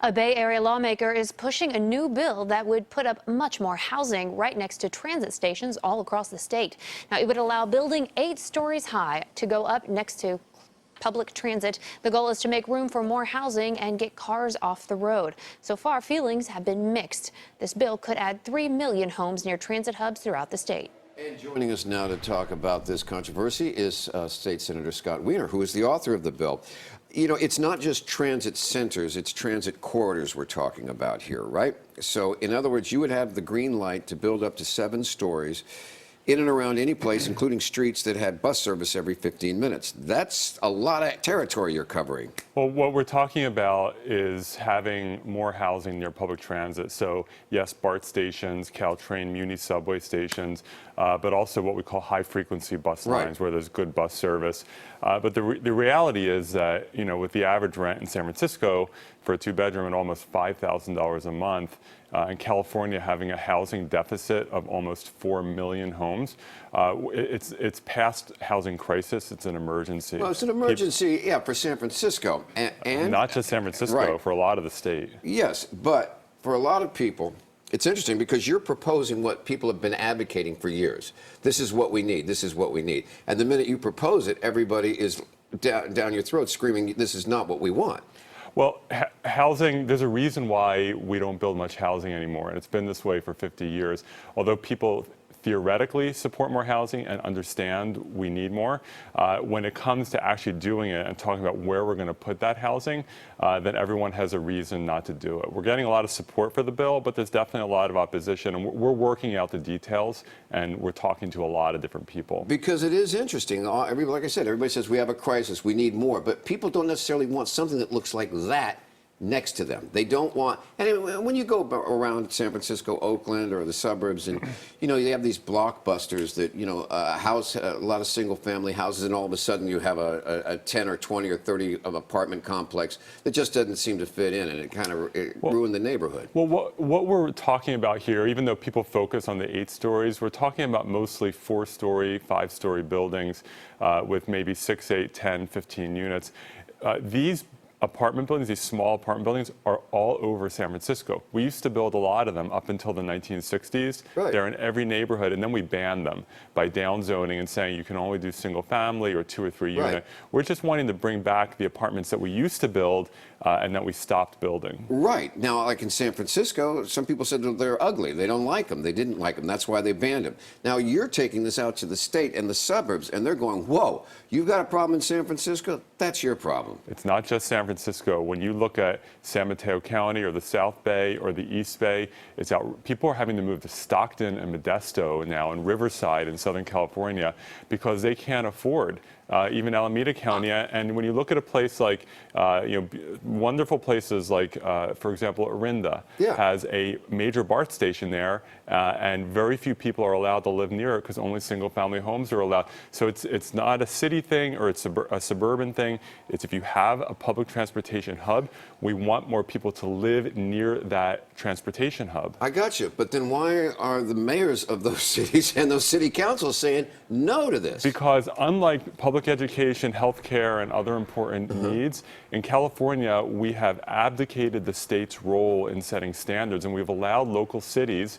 A Bay Area lawmaker is pushing a new bill that would put up much more housing right next to transit stations all across the state. Now, it would allow building 8 stories high to go up next to public transit. The goal is to make room for more housing and get cars off the road. So far, feelings have been mixed. This bill could add 3 million homes near transit hubs throughout the state. And joining us now to talk about this controversy is State Senator Scott Wiener, who is the author of the bill. You know, it's not just transit centers, it's transit corridors we're talking about here, right? So, in other words, you would have the green light to build up to 7 stories in and around any place, including streets that had bus service every 15 minutes. That's a lot of territory you're covering. Well, what we're talking about is having more housing near public transit. So, yes, BART stations, Caltrain, Muni subway stations, but also what we call high-frequency bus lines, where there's good bus service. But the reality is that, you know, with the average rent in San Francisco for a 2-bedroom at almost $5,000 a month, in California having a housing deficit of almost 4 million homes, it's past housing crisis. It's an emergency. Well, it's an emergency, yeah, for San Francisco. And not just San Francisco, for a lot of the state. Yes, but for a lot of people, it's interesting because you're proposing what people have been advocating for years. This is what we need. This is what we need. And the minute you propose it, everybody is down your throat screaming, this is not what we want. Well, housing, there's a reason why we don't build much housing anymore, and it's been this way for 50 years. Although people theoretically support more housing and understand we need more, when it comes to actually doing it and talking about where we're going to put that housing, then everyone has a reason not to do it. We're getting a lot of support for the bill, but there's definitely a lot of opposition, and we're working out the details, and we're talking to a lot of different people. Because it is interesting. Like I said, everybody says we have a crisis, we need more, but people don't necessarily want something that looks like that next to them. They don't want, and when you go around San Francisco, Oakland, or the suburbs, and you know, you have these blockbusters that, you know, house a lot of single-family houses, and all of a sudden you have a 10 or 20 or 30 of apartment complex that just doesn't seem to fit in, and it kind of ruined the neighborhood. Well, what we're talking about here, even though people focus on the 8 stories, we're talking about mostly 4-story, 5-story buildings with maybe 6, 8, 10, 15 units. These apartment buildings, these small apartment buildings, are all over San Francisco. We used to build a lot of them up until the 1960s. Right. They're in every neighborhood, and then we banned them by downzoning and saying you can only do single family or 2 or 3 unit. Right. We're just wanting to bring back the apartments that we used to build and that we stopped building. Right. Now, like in San Francisco, some people said they're ugly. They don't like them. They didn't like them. That's why they banned them. Now, you're taking this out to the state and the suburbs, and they're going, whoa, you've got a problem in San Francisco? That's your problem. It's not just San Francisco. When you look at San Mateo County or the South Bay or the East Bay, it's out. People are having to move to Stockton and Modesto now, and Riverside in Southern California, because they can't afford even Alameda County. And when you look at a place like, you know, wonderful places like, for example, Orinda has a major BART station there, and very few people are allowed to live near it because only single-family homes are allowed. So it's not a city thing or it's a suburban thing. It's if you have a public transportation hub, we want more people to live near that transportation hub. I got you. But then why are the mayors of those cities and those city councils saying no to this? Because unlike public education, healthcare, and other important needs, in California, we have abdicated the state's role in setting standards, and we've allowed local cities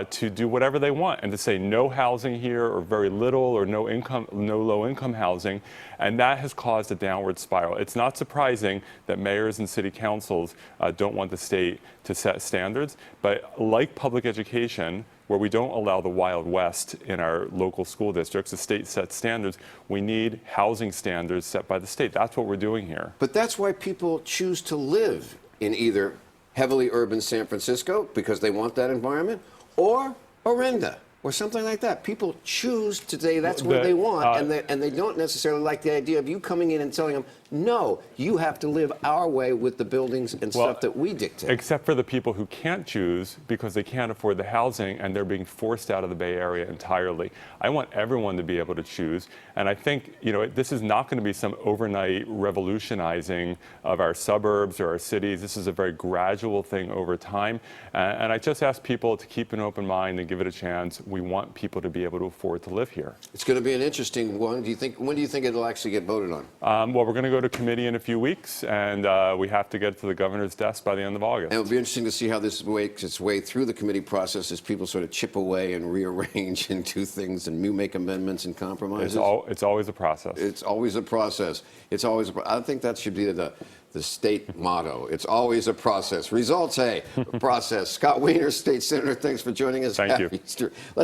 to do whatever they want and to say no housing here, or very little, or no low-income housing, and that has caused a downward spiral. It's not surprising that mayors and city councils don't want the state to set standards, but like public education, where we don't allow the Wild West in our local school districts, the state sets standards, we need housing standards set by the state. That's what we're doing here. But that's why people choose to live in either heavily urban San Francisco, because they want that environment, or Orinda, or something like that. People choose to say that's what they want, and they don't necessarily like the idea of you coming in and telling them, no, you have to live our way with the buildings and stuff that we dictate. Except for the people who can't choose because they can't afford the housing and they're being forced out of the Bay Area entirely. I want everyone to be able to choose, and I think, you know, this is not going to be some overnight revolutionizing of our suburbs or our cities. This is a very gradual thing over time, and I just ask people to keep an open mind and give it a chance. we want people to be able to afford to live here. It's going to be an interesting one. When do you think it'll actually get voted on? Well, we're going to go to committee in a few weeks, and we have to get it to the governor's desk by the end of August. And it'll be interesting to see how this makes its way through the committee process as people sort of chip away and rearrange and do things and make amendments and compromises. It's always a process. It's always a process. I think that should be the state motto. It's always a process. Results, hey, process. Scott Wiener, State Senator, thanks for joining us. Thank you. Happy Easter.